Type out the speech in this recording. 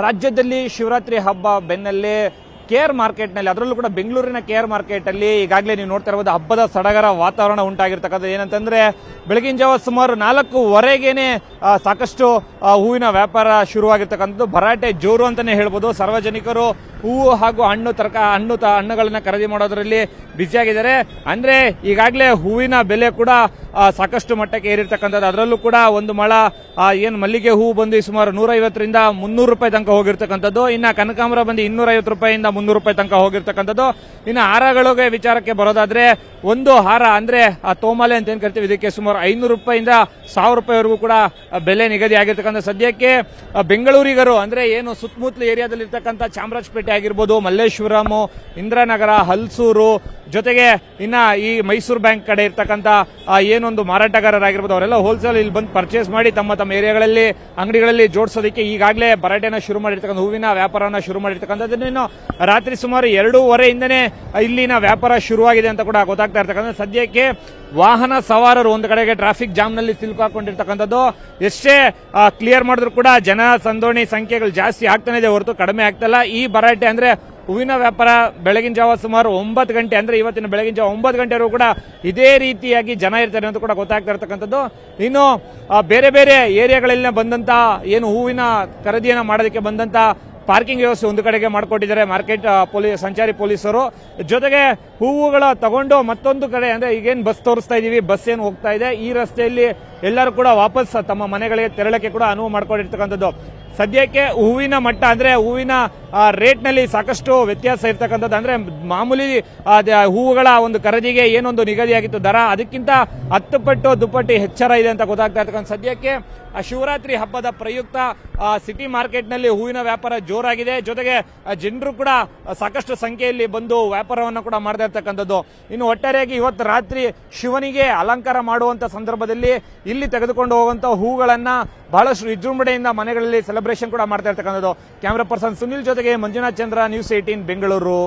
ರಾಜ್ಯದಲ್ಲಿ ಶಿವರಾತ್ರಿ ಹಬ್ಬ ಬೆನ್ನಲ್ಲೇ ಕೇರ್ ಮಾರ್ಕೆಟ್ನಲ್ಲಿ, ಅದರಲ್ಲೂ ಕೂಡ ಬೆಂಗಳೂರಿನ ಕೇರ್ ಮಾರ್ಕೆಟಲ್ಲಿ ಈಗಾಗಲೇ ನೀವು ನೋಡ್ತಾ ಇರಬಹುದು ಹಬ್ಬದ ಸಡಗರ ವಾತಾವರಣ ಉಂಟಾಗಿರ್ತಕ್ಕಂಥದ್ದು. ಏನಂತಂದ್ರೆ ಬೆಳಗಿನ ಜಾವ ಸುಮಾರು 4:15ಗೆನೆ ಸಾಕಷ್ಟು ಹೂವಿನ ವ್ಯಾಪಾರ ಶುರುವಾಗಿರ್ತಕ್ಕಂಥದ್ದು. ಭರಾಟೆ ಜೋರು ಅಂತಾನೆ ಹೇಳ್ಬೋದು. ಸಾರ್ವಜನಿಕರು ಹೂವು ಹಾಗೂ ಹಣ್ಣುಗಳನ್ನ ಖರೀದಿ ಮಾಡೋದ್ರಲ್ಲಿ ಬ್ಯುಸಿಯಾಗಿದ್ದಾರೆ. ಅಂದ್ರೆ ಈಗಾಗಲೇ ಹೂವಿನ ಬೆಲೆ ಕೂಡ ಸಾಕಷ್ಟು ಮಟ್ಟಕ್ಕೆ ಏರಿರ್ತಕ್ಕಂಥದ್ದು. ಅದರಲ್ಲೂ ಕೂಡ ಒಂದು ಮೊಳ ಏನು ಮಲ್ಲಿಗೆ ಹೂವು ಬಂದು ಸುಮಾರು 150ರಿಂದ 300 ರೂಪಾಯಿ ತನಕ ಹೋಗಿರ್ತಕ್ಕಂಥದ್ದು. ಇನ್ನ ಕನಕಾಂಬರ ಬಂದು 250 ರೂಪಾಯಿಂದ 300 ರೂಪಾಯಿ ತನಕ ಹೋಗಿರ್ತಕ್ಕಂಥದ್ದು. ಇನ್ನು ಹಾರಗಳಿಗೆ ವಿಚಾರಕ್ಕೆ ಬರೋದಾದ್ರೆ ಒಂದು ಹಾರ ಅಂದ್ರೆ ತೋಮಾಲೆ ಅಂತ ಏನ್ ಕರಿತೀವಿ, ಇದಕ್ಕೆ ಸುಮಾರು 500 ರೂಪಾಯಿಂದ 1000 ರೂಪಾಯಿವರೆಗೂ ಕೂಡ ಬೆಲೆ ನಿಗದಿ ಆಗಿರ್ತಕ್ಕಂಥ. ಸದ್ಯಕ್ಕೆ ಬೆಂಗಳೂರಿಗರು ಅಂದ್ರೆ ಏನು ಸುತ್ತಮುತ್ತಲ ಏರಿಯಾದಲ್ಲಿ ಇರ್ತಕ್ಕಂಥ ಚಾಮರಾಜಪೇಟೆ ಆಗಿರ್ಬೋದು, ಮಲ್ಲೇಶ್ವರಂ, ಇಂದ್ರಾನಗರ, ಹಲ್ಸೂರು, ಜೊತೆಗೆ ಇನ್ನ ಈ ಮೈಸೂರು ಬ್ಯಾಂಕ್ ಕಡೆ ಇರ್ತಕ್ಕಂಥ ಏನೊಂದು ಮಾರಾಟಗಾರರಾಗಿರ್ಬೋದು ಅವರೆಲ್ಲ ಹೋಲ್ಸೇಲ್ ಇಲ್ಲಿ ಬಂದು ಪರ್ಚೇಸ್ ಮಾಡಿ ತಮ್ಮ ಏರಿಯಾಗಳಲ್ಲಿ ಅಂಗಡಿಗಳಲ್ಲಿ ಜೋಡಿಸೋದಕ್ಕೆ ಈಗಾಗಲೇ ಭರಾಟೆನ ಶುರು ಮಾಡಿರ್ತಕ್ಕಂಥ, ಹೂವಿನ ವ್ಯಾಪಾರನ ಶುರು ಮಾಡಿರ್ತಕ್ಕಂಥದ್ದನ್ನು ರಾತ್ರಿ ಸುಮಾರು 2:30ಇಂದನೇ ಇಲ್ಲಿನ ವ್ಯಾಪಾರ ಶುರುವಾಗಿದೆ ಅಂತ ಕೂಡ ಗೊತ್ತಾಗ್ತಾ ಇರ್ತಕ್ಕಂಥ. ಸದ್ಯಕ್ಕೆ ವಾಹನ ಸವಾರರು ಒಂದು ಕಡೆಗೆ ಟ್ರಾಫಿಕ್ ಜಾಮ್ ನಲ್ಲಿ ಸಿಲುಕಾಕೊಂಡಿರ್ತಕ್ಕಂಥದ್ದು. ಎಷ್ಟೇ ಕ್ಲಿಯರ್ ಮಾಡಿದ್ರು ಕೂಡ ಜನ ಸಂದೋಣಿ ಸಂಖ್ಯೆಗಳು ಜಾಸ್ತಿ ಆಗ್ತಾನೆ ಇದೆ ಹೊರತು ಕಡಿಮೆ ಆಗ್ತಲ್ಲ. ಈ ಭರಾಟೆ ಅಂದ್ರೆ ಹೂವಿನ ವ್ಯಾಪಾರ ಬೆಳಗಿನ ಜಾವ ಸುಮಾರು 9 ಗಂಟೆ ಅಂದ್ರೆ ಇವತ್ತಿನ ಬೆಳಗಿನ ಜಾವ 9 ಗಂಟೆವರೆಗೂ ಕೂಡ ಇದೇ ರೀತಿಯಾಗಿ ಜನ ಇರ್ತಾರೆ ಅಂತ ಕೂಡ ಗೊತ್ತಾಗ್ತಾ ಇರ್ತಕ್ಕಂಥದ್ದು. ಇನ್ನು ಬೇರೆ ಬೇರೆ ಏರಿಯಾಗಳಲ್ಲಿ ಬಂದಂತ ಏನು ಹೂವಿನ ಖರೀದಿಯನ್ನ ಮಾಡೋದಕ್ಕೆ ಬಂದಂತ ಪಾರ್ಕಿಂಗ್ ವ್ಯವಸ್ಥೆ ಒಂದು ಕಡೆಗೆ ಮಾಡಿಕೊಟ್ಟಿದ್ದಾರೆ ಮಾರ್ಕೆಟ್ ಸಂಚಾರಿ ಪೊಲೀಸರು. ಜೊತೆಗೆ ಹೂವುಗಳ ತಗೊಂಡು ಮತ್ತೊಂದು ಕಡೆ ಅಂದ್ರೆ ಈಗೇನು ಬಸ್ ತೋರಿಸ್ತಾ ಇದೀವಿ, ಬಸ್ ಏನು ಹೋಗ್ತಾ ಇದೆ ಈ ರಸ್ತೆಯಲ್ಲಿ ಎಲ್ಲರೂ ಕೂಡ ವಾಪಸ್ ತಮ್ಮ ಮನೆಗಳಿಗೆ ತೆರಳಕ್ಕೆ ಕೂಡ ಅನುವು ಮಾಡ್ಕೊಂಡಿರ್ತಕ್ಕಂಥದ್ದು. ಸದ್ಯಕ್ಕೆ ಹೂವಿನ ಮಟ್ಟ ಅಂದ್ರೆ ಹೂವಿನ ರೇಟ್ ನಲ್ಲಿ ಸಾಕಷ್ಟು ವ್ಯತ್ಯಾಸ ಇರ್ತಕ್ಕಂಥದ್ದು. ಅಂದ್ರೆ ಮಾಮೂಲಿ ಹೂವುಗಳ ಒಂದು ಖರೀದಿಗೆ ಏನೊಂದು ನಿಗದಿಯಾಗಿತ್ತು ದರ, ಅದಕ್ಕಿಂತ 10 ಪಟ್ಟು ದುಪ್ಪಟ್ಟು ಹೆಚ್ಚಳ ಇದೆ ಅಂತ ಗೊತ್ತಾಗ್ತಾ ಇರ್ತಕ್ಕಂಥ. ಸದ್ಯಕ್ಕೆ ಶಿವರಾತ್ರಿ ಹಬ್ಬದ ಪ್ರಯುಕ್ತ ಸಿಟಿ ಮಾರ್ಕೆಟ್ ನಲ್ಲಿ ಹೂವಿನ ವ್ಯಾಪಾರ ಜೋರಾಗಿದೆ. ಜೊತೆಗೆ ಜನರು ಕೂಡ ಸಾಕಷ್ಟು ಸಂಖ್ಯೆಯಲ್ಲಿ ಬಂದು ವ್ಯಾಪಾರವನ್ನು ಕೂಡ ಮಾಡ್ತಾ ಇರ್ತಕ್ಕಂಥದ್ದು. ಇನ್ನು ಒಟ್ಟಾರೆಯಾಗಿ ಇವತ್ತು ರಾತ್ರಿ ಶಿವನಿಗೆ ಅಲಂಕಾರ ಮಾಡುವಂತ ಸಂದರ್ಭದಲ್ಲಿ ಇಲ್ಲಿ ತೆಗೆದುಕೊಂಡು ಹೋಗುವಂತ ಹೂಗಳನ್ನ ಬಹಳಷ್ಟು ವಿಜೃಂಭಣೆಯಿಂದ ಮನೆಗಳಲ್ಲಿ ಸೆಲೆಬ್ರೇಷನ್ ಕೂಡ ಮಾಡ್ತಾ ಇರ್ತಕ್ಕಂಥದ್ದು. ಕ್ಯಾಮರಾ ಪರ್ಸನ್ ಸುನಿಲ್ ಜೊತೆಗೆ ಮಂಜುನಾಥ್ ಚಂದ್ರ, ನ್ಯೂಸ್ 18 ಬೆಂಗಳೂರು.